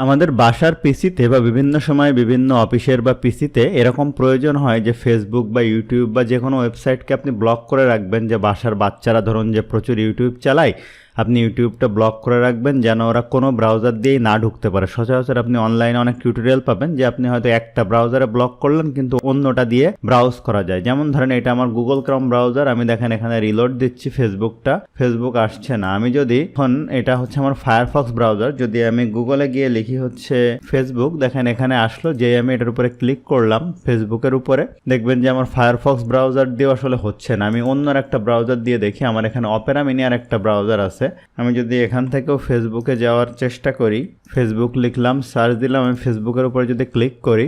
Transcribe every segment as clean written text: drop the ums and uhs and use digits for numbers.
আমাদের বাসার পিসিতে বা বিভিন্ন সময় বিভিন্ন অফিসের বা পিসিতে এরকম প্রয়োজন হয় যে ফেসবুক বা ইউটিউব বা যে কোনো ওয়েবসাইটকে আপনি ব্লক করে রাখবেন, যে বাসার বাচ্চারা ধরুন যে প্রচুর ইউটিউব চালায়, আপনি ইউটিউবটা ব্লক করে রাখবেন যেন ওরা কোনো ব্রাউজার দিয়েই না ঢুকতে পারে। সচরাচর আপনি অনলাইনে অনেক টিউটোরিয়াল পাবেন যে আপনি হয়তো একটা ব্রাউজারে ব্লক করলেন কিন্তু অন্যটা দিয়ে ব্রাউজ করা যায়। যেমন ধরেন এটা আমার গুগল ক্রোম ব্রাউজার, আমি দেখেন এখানে রিলোড দিচ্ছি ফেসবুকটা, ফেসবুক আসছে না। আমি যদি এখন এটা হচ্ছে আমার ফায়ারফক্স ব্রাউজার, যদি আমি গুগলে গিয়ে লিখি হচ্ছে ফেসবুক, দেখেন এখানে আসলো, যে আমি এটার উপরে ক্লিক করলাম ফেসবুকের উপরে, দেখবেন যে আমার ফায়ারফক্স ব্রাউজার দিয়ে আসলে হচ্ছে না। আমি অন্য একটা ব্রাউজার দিয়ে দেখি, আমার এখানে অপেরা মিনি আর একটা ব্রাউজার আছে। আমি যদি এখান থেকেও ফেসবুকে যাওয়ার চেষ্টা করি, ফেসবুক লিখলাম, সার্চ দিলাম, আমি ফেসবুকের উপরে যদি ক্লিক করি,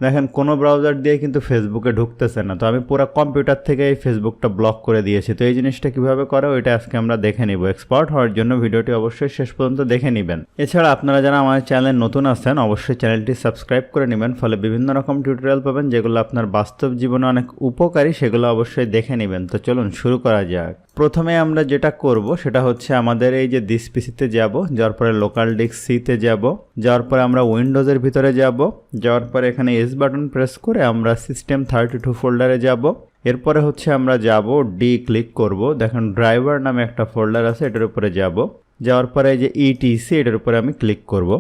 দেখেন কোনো ব্রাউজার দিয়ে কিন্তু ফেসবুকে ঢুকতেছে না। তো আমি পুরো কম্পিউটার থেকে এই ফেসবুকটা ব্লক করে দিয়েছি। তো এই জিনিসটা কিভাবে করে ওইটা আজকে আমরা দেখে নিব। এক্সপার্ট হওয়ার জন্য ভিডিওটি অবশ্যই শেষ পর্যন্ত দেখে নেবেন। এছাড়া আপনারা যারা আমার চ্যানেলে নতুন আছেন অবশ্যই চ্যানেলটি সাবস্ক্রাইব করে নেবেন, ফলে বিভিন্ন রকম টিউটোরিয়াল পাবেন যেগুলো আপনার বাস্তব জীবনে অনেক উপকারী, সেগুলো অবশ্যই দেখে নেবেন। তো চলুন শুরু করা যাক। প্রথমে আমরা যেটা করব সেটা হচ্ছে আমাদের এই যে দিস পিসিতে যাব, যাওয়ার পরে লোকাল ডিস্ক সিতে যাব, যাওয়ার পরে আমরা উইন্ডোজের ভিতরে যাব, যাওয়ার পরে এখানে এস বাটন প্রেস করে আমরা সিস্টেম 32 ফোল্ডারে যাব। এরপরে হচ্ছে আমরা যাব ডি ক্লিক করব, দেখেন ড্রাইভার নামে একটা ফোল্ডার আছে, এটার উপরে যাব। যাওয়ার পরে এই যে ইটিসি এটার উপরে আমি ক্লিক করব।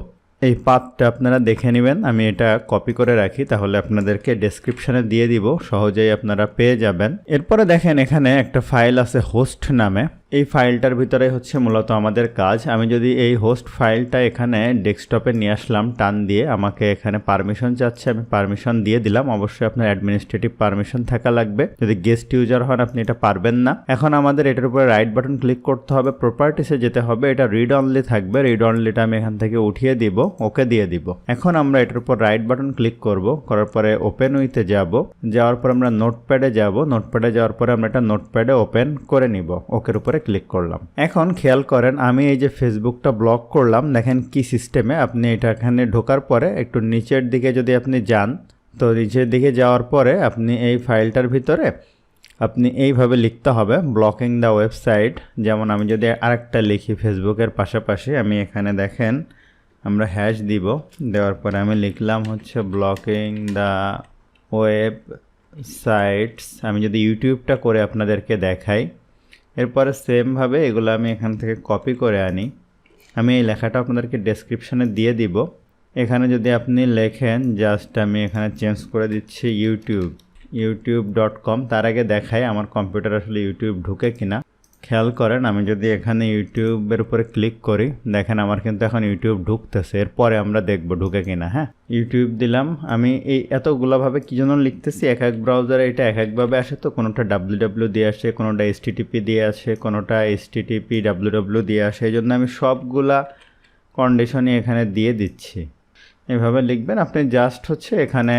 এই পাথটা আপনারা দেখে নেবেন, আমি এটা কপি করে রাখি, তাহলে আপনাদেরকে ডেসক্রিপশনে দিয়ে দিব, সহজেই আপনারা পেয়ে যাবেন। এরপরে দেখেন এখানে একটা ফাইল আছে হোস্ট নামে, এই ফাইলটার ভিতরে হচ্ছে মূলত আমাদের কাজ। আমি যদি এই হোস্ট ফাইলটা এখানে ডেস্কটপে নিয়ে আসলাম টান দিয়ে, আমাকে এখানে পারমিশন চাচ্ছে, আমি পারমিশন দিয়ে দিলাম। অবশ্যই আপনার অ্যাডমিনিস্ট্রেটিভ পারমিশন থাকা লাগবে, যদি গেস্ট ইউজার হন আপনি এটা পারবেন না। এখন আমাদের এটার উপরে রাইট বাটন ক্লিক করতে হবে, প্রপার্টিসে যেতে হবে, এটা রিড অনলি থাকবে, রিড অনলিটা আমি এখান থেকে উঠিয়ে দিব, ওকে দিয়ে দিব। এখন আমরা এটার উপর রাইট বাটন ক্লিক করব, করার পরে ওপেন উইথে যাব, যাওয়ার পর আমরা নোটপ্যাডে যাব, নোটপ্যাডে যাওয়ার পরে আমরা এটা নোটপ্যাডে ওপেন করে নিব, ওকের উপরে ক্লিক করলাম। এখন খেয়াল করেন আমি এই যে ফেসবুকটা ব্লক করলাম, দেখেন কি সিস্টেমে আপনি এটা এখানে ঢোকার পরে একটু নিচের দিকে যদি আপনি যান, তো নিচের দিকে যাওয়ার পরে আপনি এই ফাইলটার ভিতরে আপনি এইভাবে লিখতে হবে ব্লকিং দ্য ওয়েবসাইট। যেমন আমি যদি আরেকটা লিখি ফেসবুকের পাশাপাশি, আমি এখানে দেখেন আমরা হ্যাশ দিব, দেওয়ার পরে আমি লিখলাম হচ্ছে ব্লকিং দ্য ওয়েবসাইটস। আমি যদি ইউটিউবটা করে আপনাদেরকে দেখাই, এরপরে সেমভাবে এগুলো আমি এখান থেকে কপি করে আনি, আমি এই লেখাটা আপনাদেরকে ডেসক্রিপশনে দিয়ে দিব। এখানে যদি আপনি লেখেন, জাস্ট আমি এখানে চেঞ্জ করে দিচ্ছি youtube.com। তার আগে দেখাই আমার কম্পিউটার আসলে ইউটিউব ঢুকে কিনা। খেয়াল করেন আমি যদি এখানে ইউটিউবের উপরে ক্লিক করি, দেখেন আমার কিন্তু এখন ইউটিউব ঢুকতেছে, এরপরে আমরা দেখব ঢুকে কিনা। হ্যাঁ, ইউটিউব দিলাম। আমি এই এতগুলোভাবে কী জন্য লিখতেছি, এক এক ব্রাউজারে এটা এক একভাবে আসে, তো কোনোটা www দিয়ে আসে, কোনোটা http দিয়ে আসে, কোনোটা http www দিয়ে আসে, এই জন্য আমি সবগুলা কন্ডিশনই এখানে দিয়ে দিচ্ছি। এভাবে লিখবেন আপনি, জাস্ট হচ্ছে এখানে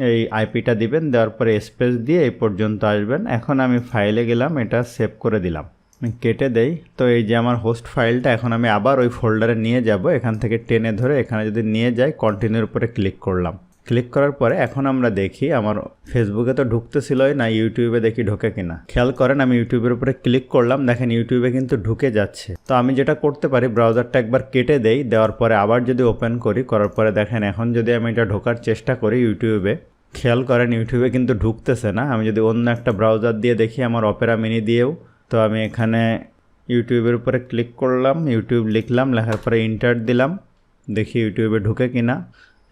এই আইপিটা দিবেন, দেওয়ার পরে স্পেস দিয়ে এই পর্যন্ত আসবেন। এখন আমি ফাইলে গেলাম, এটা সেভ করে দিলাম, আমি কেটে দেই। তো এই যে আমার হোস্ট ফাইলটা এখন আমি আবার ওই ফোল্ডারে নিয়ে যাব, এখান থেকে টেনে ধরে এখানে যদি নিয়ে যাই, কন্টিনিউর উপরে ক্লিক করলাম। ক্লিক করার পরে এখন আমরা দেখি আমার ফেসবুকে তো ঢুকতেছিলই না, ইউটিউবে দেখি ঢোকে কিনা। খেয়াল করেন আমি ইউটিউবের উপরে ক্লিক করলাম, দেখেন ইউটিউবে কিন্তু ঢুকে যাচ্ছে। তো আমি যেটা করতে পারি, ব্রাউজারটা একবার কেটে দেই, দেওয়ার পরে আবার যদি ওপেন করি, করার পরে দেখেন এখন যদি আমি এটা ঢোকার চেষ্টা করি ইউটিউবে, খেয়াল করেন ইউটিউবে কিন্তু ঢুকতেছে না। আমি যদি অন্য একটা ব্রাউজার দিয়ে দেখি, আমার অপেরা মিনি দিয়েও, তো আমি এখানে ইউটিউবের উপরে ক্লিক করলাম, ইউটিউব লিখলাম, লেখার পরে ইন্টার দিলাম, দেখি ইউটিউবে ঢুকে কিনা।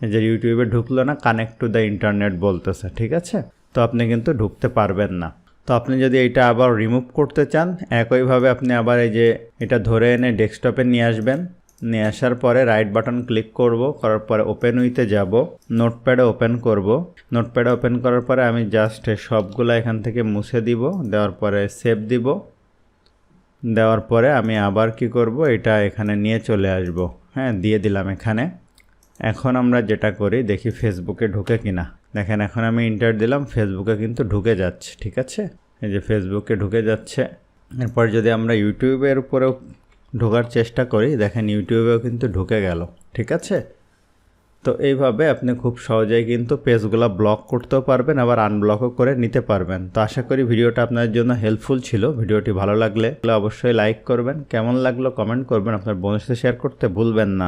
এই যে ইউটিউবে ঢুকলো না, কানেক্ট টু দ্য ইন্টারনেট বলতেছে, ঠিক আছে। তো আপনি কিন্তু ঢুকতে পারবেন না। তো আপনি যদি এটা আবার রিমুভ করতে চান, একইভাবে আপনি আবার এই যে এটা ধরে এনে ডেস্কটপে নিয়ে আসবেন, নিয়ে আসার পরে রাইট বাটন ক্লিক করব, করার পরে ওপেন উইথে যাব, নোটপ্যাডে ওপেন করব। নোটপ্যাডে ওপেন করার পরে আমি জাস্ট সবগুলো এখান থেকে মুছে দিব, দেওয়ার পরে সেভ দিব। দেওয়ার পরে আমি আবার কি করব, এটা এখানে নিয়ে চলে আসব। হ্যাঁ, দিয়ে দিলাম এখানে। এখন আমরা যেটা করি, দেখি ফেসবুকে ঢুকে কিনা। দেখেন এখন আমি ইন্টার দিলাম, ফেসবুকে কিন্তু ঢুকে যাচ্ছে, ঠিক আছে। এই যে ফেসবুকে ঢুকে যাচ্ছে। এরপর যদি আমরা ইউটিউবের উপরেও ঢোকার চেষ্টা করি, দেখেন ইউটিউবেও কিন্তু ঢুকে গেল, ঠিক আছে। তো এইভাবে আপনি খুব সহজেই কিন্তু পেজগুলো ব্লক করতেও পারবেন, আবার আনব্লকও করে নিতে পারবেন। তো আশা করি ভিডিওটা আপনাদের জন্য হেল্পফুল ছিল। ভিডিওটি ভালো লাগলে অবশ্যই লাইক করবেন, কেমন লাগলো কমেন্ট করবেন, আপনার বন্ধুদের সাথে শেয়ার করতে ভুলবেন না।